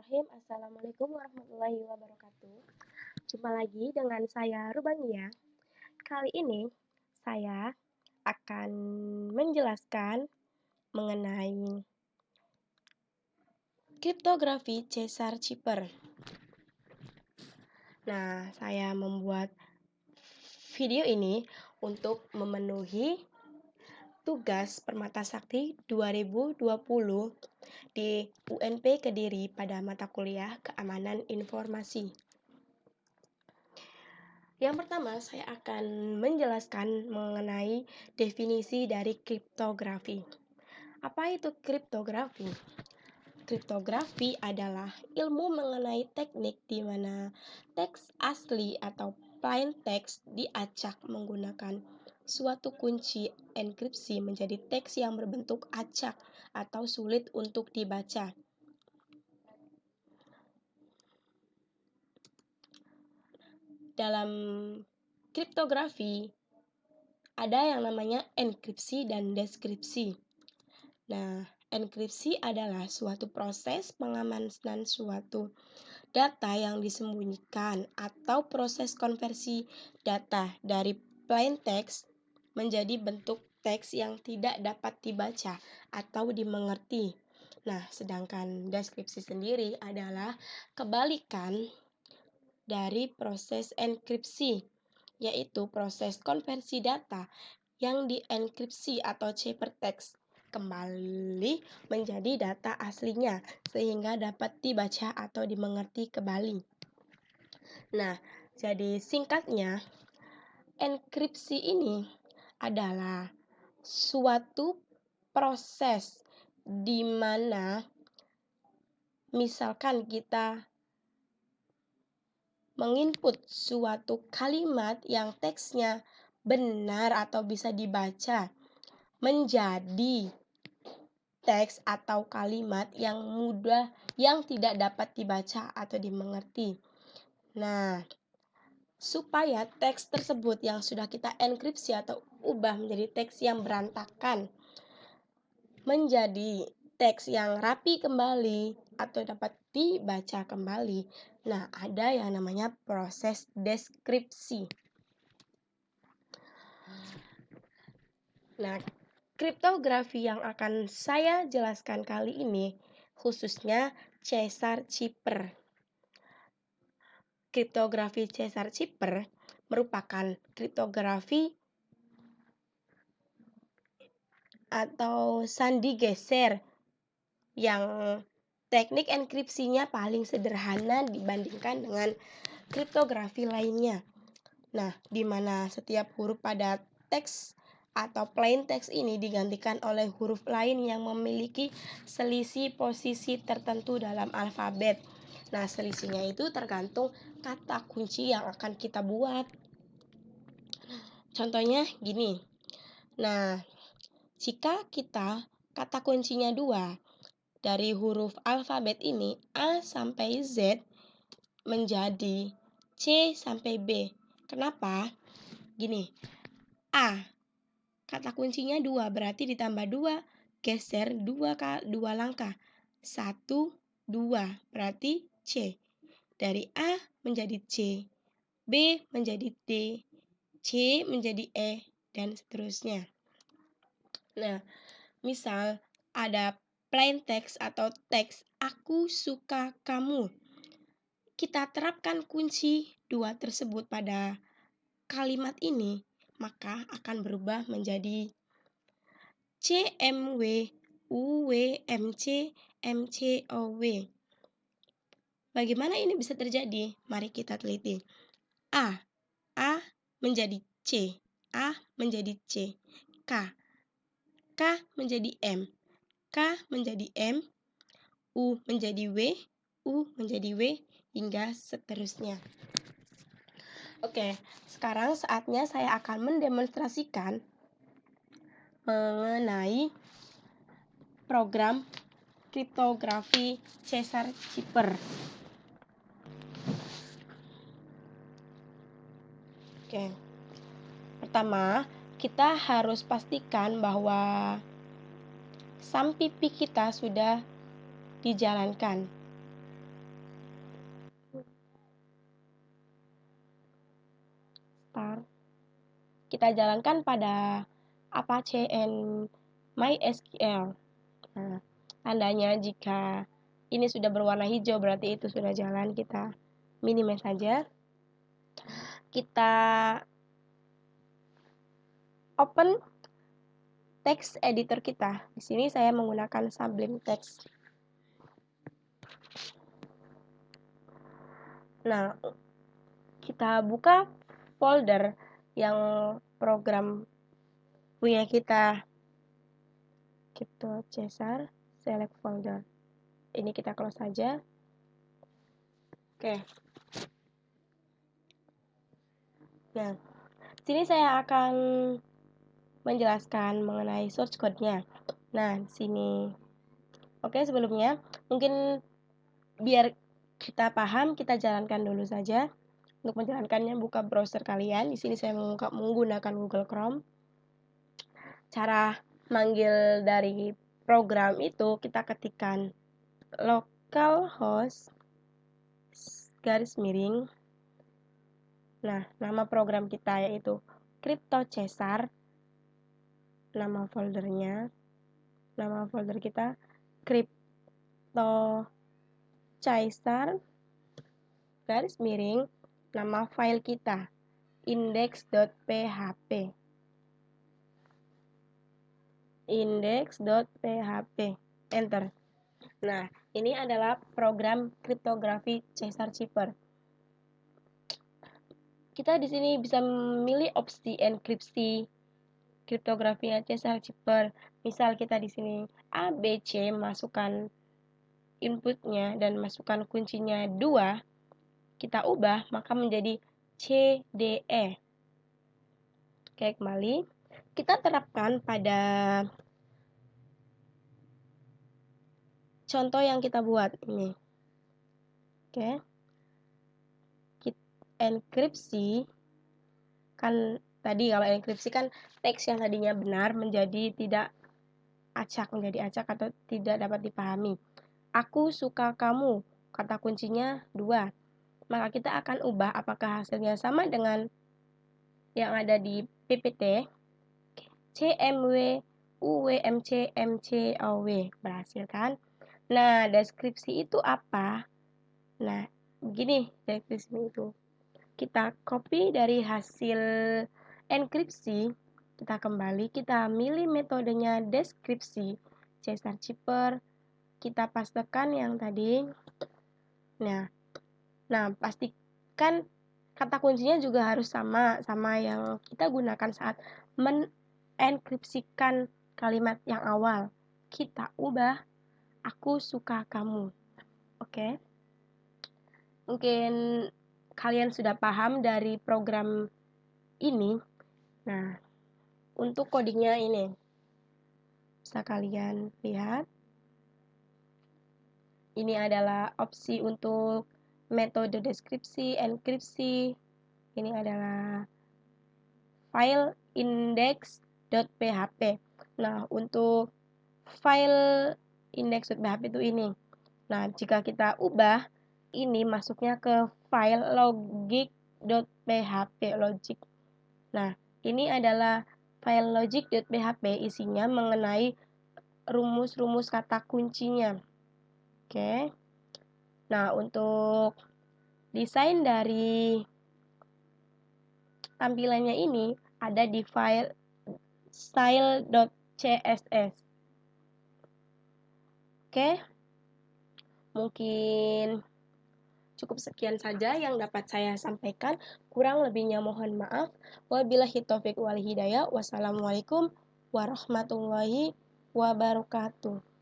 Bismillahirrahmanirrahim. Assalamualaikum warahmatullahi wabarakatuh. Jumpa lagi dengan saya Rubania. Kali ini saya akan menjelaskan mengenai kriptografi Caesar Cipper. Nah, saya membuat video ini untuk memenuhi tugas Permata Sakti 2020 di UNP Kediri pada mata kuliah Keamanan Informasi. Yang pertama, saya akan menjelaskan mengenai definisi dari kriptografi. Apa itu kriptografi? Kriptografi adalah ilmu mengenai teknik di mana teks asli atau plain text diacak menggunakan suatu kunci enkripsi menjadi teks yang berbentuk acak atau sulit untuk dibaca. Dalam kriptografi ada yang namanya enkripsi dan deskripsi. Nah, enkripsi adalah suatu proses pengamanan suatu data yang disembunyikan atau proses konversi data dari plain text menjadi bentuk teks yang tidak dapat dibaca atau dimengerti. Nah, sedangkan deskripsi sendiri adalah kebalikan dari proses enkripsi, yaitu proses konversi data yang dienkripsi atau ciphertext kembali menjadi data aslinya sehingga dapat dibaca atau dimengerti kembali. Nah, jadi singkatnya, enkripsi ini adalah suatu proses di mana misalkan kita menginput suatu kalimat yang teksnya benar atau bisa dibaca menjadi teks atau kalimat yang mudah yang tidak dapat dibaca atau dimengerti. Nah, supaya teks tersebut yang sudah kita enkripsi atau ubah menjadi teks yang berantakan menjadi teks yang rapi kembali atau dapat dibaca kembali. Nah, ada yang namanya proses deskripsi. Nah, kriptografi yang akan saya jelaskan kali ini khususnya Caesar Cipper. Kriptografi Caesar Cipper merupakan kriptografi atau sandi geser yang teknik enkripsinya paling sederhana dibandingkan dengan kriptografi lainnya. Nah, di mana setiap huruf pada teks atau plain text ini digantikan oleh huruf lain yang memiliki selisih posisi tertentu dalam alfabet. Nah, selisihnya itu tergantung kata kunci yang akan kita buat. Contohnya gini. Nah, jika kita kata kuncinya 2, dari huruf alfabet ini A sampai Z menjadi C sampai B. Kenapa? Gini, A, kata kuncinya 2, berarti ditambah 2, geser 2 langkah. 1, 2, berarti C. Dari A menjadi C, B menjadi D, C menjadi E, dan seterusnya. Nah, misal ada plain text atau teks aku suka kamu. Kita terapkan kunci 2 tersebut pada kalimat ini, maka akan berubah menjadi CMW, UWMC, MCOW. Bagaimana ini bisa terjadi? Mari kita teliti. A menjadi C, A menjadi C, K menjadi M, K menjadi M, U menjadi W, U menjadi W, hingga seterusnya. Oke, sekarang saatnya saya akan mendemonstrasikan mengenai program kriptografi Caesar Cipper. Oke. Pertama, kita harus pastikan bahwa SAM-PP kita sudah dijalankan. kita jalankan pada Apache and MySQL. Nah, tandanya jika ini sudah berwarna hijau berarti itu sudah jalan, kita minimize saja. Kita open text editor kita. Di sini saya menggunakan Sublime Text. Nah, kita buka folder yang program punya kita. CryptoCaesar, select folder. Ini kita close saja. Oke. Nah, sini saya akan menjelaskan mengenai source code-nya. Nah, di sini. Oke, sebelumnya mungkin biar kita paham, kita jalankan dulu saja. Untuk menjalankannya, buka browser kalian. Di sini saya menggunakan Google Chrome. Cara manggil dari program itu kita ketikkan localhost garis miring. Nah, nama program kita yaitu CryptoCaesar. Nama foldernya, nama folder kita CryptoCaesar garis miring, nama file kita index.php. Index.php. Enter. Nah, ini adalah program kriptografi Caesar Chipper. Kita di sini bisa memilih opsi enkripsi kriptografinya Caesar Chipper. Misal kita di sini A, B, C, masukkan inputnya dan masukkan kuncinya 2, kita ubah maka menjadi C, D, E. Oke, kembali. Kita terapkan pada contoh yang kita buat ini. Oke. Enkripsi kan tadi kalau enkripsi kan teks yang tadinya benar menjadi tidak acak, menjadi acak atau tidak dapat dipahami. Aku suka kamu, kata kuncinya 2. Maka kita akan ubah apakah hasilnya sama dengan yang ada di PPT. CMW UWMC MCOW berhasil kan? Nah, deskripsi itu apa? Nah, begini deskripsi itu. Kita copy dari hasil enkripsi, kita kembali, kita milih metodenya deskripsi Caesar Chipper, kita pastekan yang tadi. Nah, pastikan kata kuncinya juga harus sama yang kita gunakan saat menenkripsikan kalimat yang awal. Kita ubah, aku suka kamu. Oke. Mungkin kalian sudah paham dari program ini. Nah, untuk codingnya ini bisa kalian lihat. Ini adalah opsi untuk metode deskripsi, enkripsi. Ini adalah file index.php. Nah, untuk file index.php itu ini. Nah, jika kita ubah, ini masuknya ke file logic.php, logic. Nah, ini adalah file logic.php, isinya mengenai rumus-rumus kata kuncinya. Oke. Nah, untuk desain dari tampilannya ini ada di file style.css. Oke. Mungkin cukup sekian saja yang dapat saya sampaikan. Kurang lebihnya mohon maaf. Wabillahi taufiq wal hidayah. Wassalamualaikum warahmatullahi wabarakatuh.